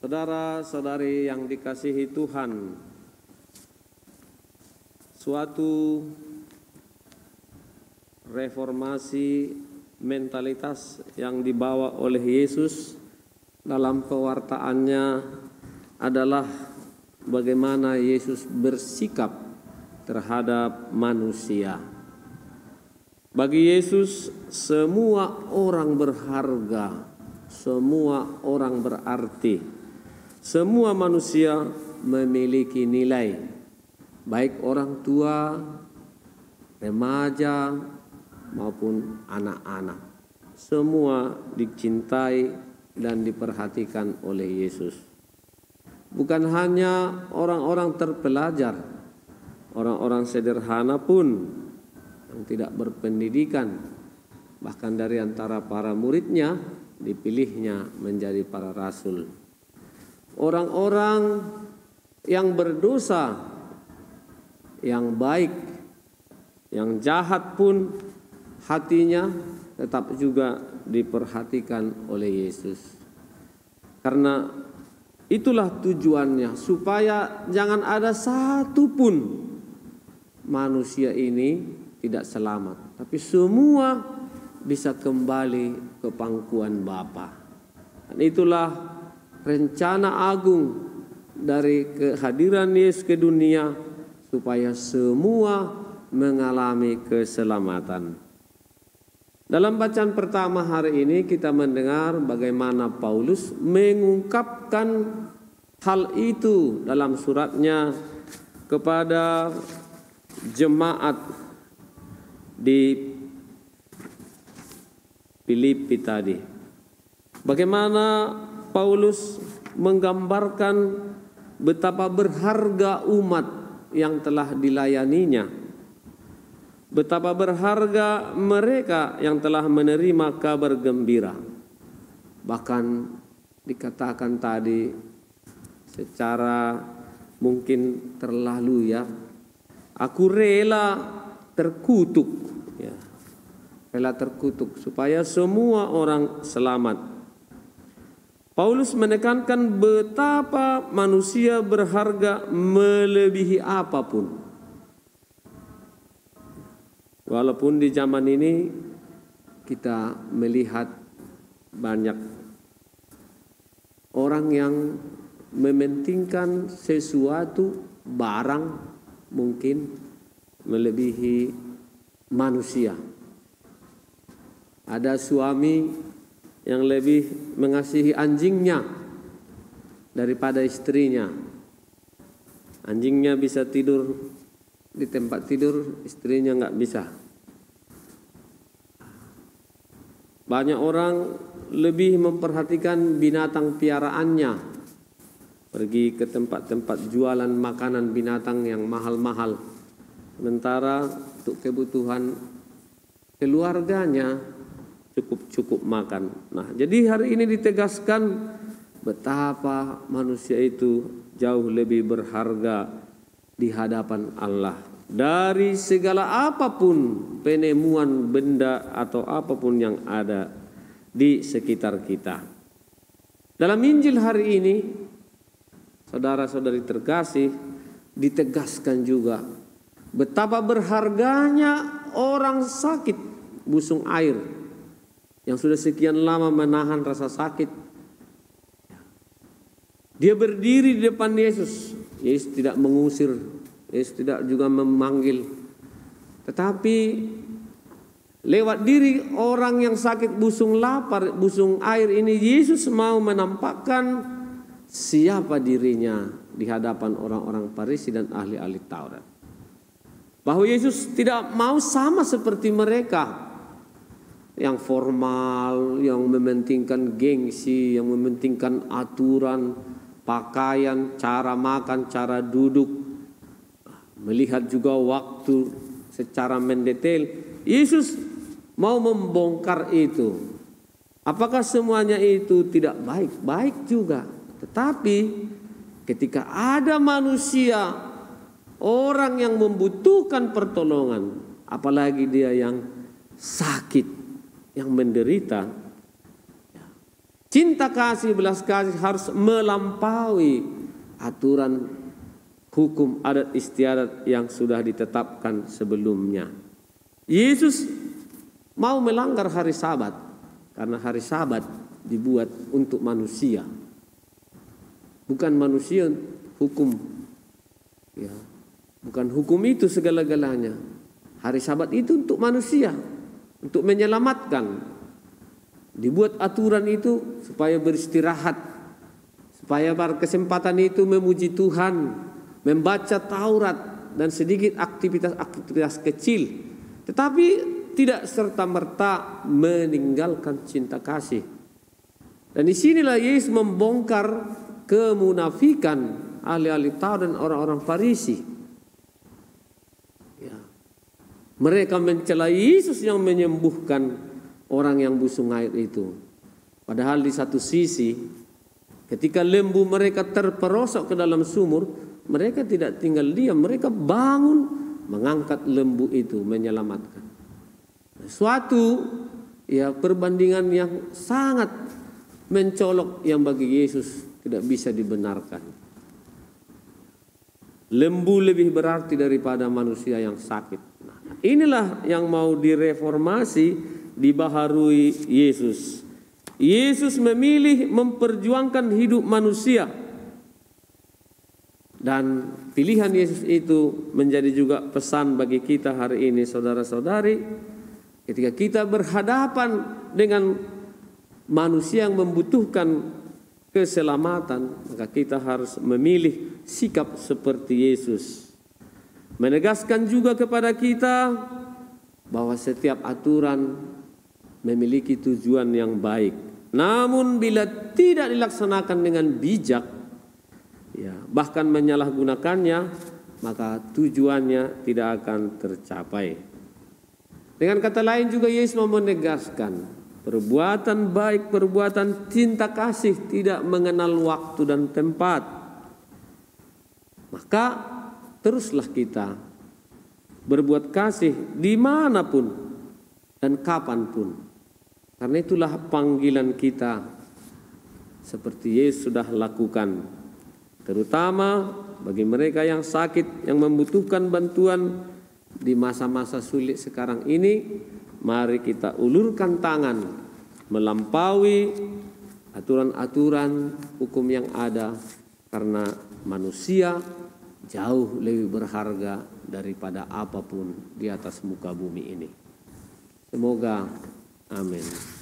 Saudara-saudari yang dikasihi Tuhan, suatu reformasi mentalitas yang dibawa oleh Yesus dalam pewartaannya adalah bagaimana Yesus bersikap terhadap manusia. Bagi Yesus, semua orang berharga, semua orang berarti. Semua manusia memiliki nilai, baik orang tua, remaja, maupun anak-anak. Semua dicintai dan diperhatikan oleh Yesus. Bukan hanya orang-orang terpelajar, orang-orang sederhana pun yang tidak berpendidikan, bahkan dari antara para muridnya dipilihnya menjadi para rasul. Orang-orang yang berdosa, yang baik, yang jahat pun hatinya tetap juga diperhatikan oleh Yesus. Karena itulah tujuannya, supaya jangan ada satu pun manusia ini tidak selamat, tapi semua bisa kembali ke pangkuan Bapa. Dan itulah rencana agung dari kehadiran Yesus ke dunia, supaya semua mengalami keselamatan. Dalam bacaan pertama hari ini kita mendengar bagaimana Paulus mengungkapkan hal itu dalam suratnya kepada jemaat di Filipi tadi. Bagaimana Paulus menggambarkan betapa berharga umat yang telah dilayaninya, betapa berharga mereka yang telah menerima kabar gembira. Bahkan dikatakan tadi secara mungkin terlalu ya, aku rela terkutuk, ya, rela terkutuk supaya semua orang selamat. Paulus menekankan betapa manusia berharga melebihi apapun. Walaupun di zaman ini kita melihat banyak orang yang mementingkan sesuatu, barang mungkin melebihi manusia. Ada suami yang lebih mengasihi anjingnya daripada istrinya. Anjingnya bisa tidur di tempat tidur, istrinya nggak bisa. Banyak orang lebih memperhatikan binatang piaraannya, pergi ke tempat-tempat jualan makanan binatang yang mahal-mahal, sementara untuk kebutuhan keluarganya cukup makan. Nah, jadi hari ini ditegaskan betapa manusia itu jauh lebih berharga di hadapan Allah dari segala apapun penemuan benda atau apapun yang ada di sekitar kita. Dalam Injil hari ini, saudara-saudari terkasih, ditegaskan juga betapa berharganya orang sakit busung air yang sudah sekian lama menahan rasa sakit. Dia berdiri di depan Yesus. Yesus tidak mengusir, Yesus tidak juga memanggil. Tetapi lewat diri orang yang sakit busung lapar, busung air ini, Yesus mau menampakkan siapa dirinya di hadapan orang-orang Farisi dan ahli-ahli Taurat. Bahwa Yesus tidak mau sama seperti mereka yang formal, yang mementingkan gengsi, yang mementingkan aturan, pakaian, cara makan, cara duduk, melihat juga waktu secara mendetail. Yesus mau membongkar itu. Apakah semuanya itu tidak baik? Baik juga. Tetapi ketika ada manusia, orang yang membutuhkan pertolongan, apalagi dia yang sakit, yang menderita, Cinta kasih, belas kasih harus melampaui aturan hukum adat istiadat yang sudah ditetapkan sebelumnya. Yesus mau melanggar hari Sabat karena hari Sabat dibuat untuk manusia, bukan manusia hukum. Ya, bukan hukum itu segala-galanya. Hari Sabat itu untuk manusia, untuk menyelamatkan. Dibuat aturan itu supaya beristirahat, supaya berkesempatan itu memuji Tuhan, membaca Taurat dan sedikit aktivitas-aktivitas kecil, tetapi tidak serta-merta meninggalkan cinta kasih. Dan disinilah Yesus membongkar kemunafikan ahli-ahli Taurat dan orang-orang Farisi. Ya. Mereka mencela Yesus yang menyembuhkan orang yang busung air itu. Padahal di satu sisi, ketika lembu mereka terperosok ke dalam sumur, mereka tidak tinggal diam, mereka bangun mengangkat lembu itu, menyelamatkan. Suatu perbandingan yang sangat mencolok yang bagi Yesus tidak bisa dibenarkan. Lembu lebih berarti daripada manusia yang sakit. Nah, inilah yang mau direformasi, dibaharui Yesus. Yesus memilih memperjuangkan hidup manusia. Dan pilihan Yesus itu menjadi juga pesan bagi kita hari ini, saudara-saudari. Ketika kita berhadapan dengan manusia yang membutuhkan keselamatan, maka kita harus memilih sikap seperti Yesus. Menegaskan juga kepada kita bahwa setiap aturan memiliki tujuan yang baik. Namun bila tidak dilaksanakan dengan bijak, bahkan menyalahgunakannya, maka tujuannya tidak akan tercapai. Dengan kata lain juga Yesus mau menegaskan, perbuatan baik, perbuatan cinta kasih tidak mengenal waktu dan tempat. Maka teruslah kita berbuat kasih dimanapun dan kapanpun. Karena itulah panggilan kita seperti Yesus sudah lakukan. Terutama bagi mereka yang sakit, yang membutuhkan bantuan di masa-masa sulit sekarang ini, mari kita ulurkan tangan melampaui aturan-aturan hukum yang ada, karena manusia jauh lebih berharga daripada apapun di atas muka bumi ini. Semoga amin.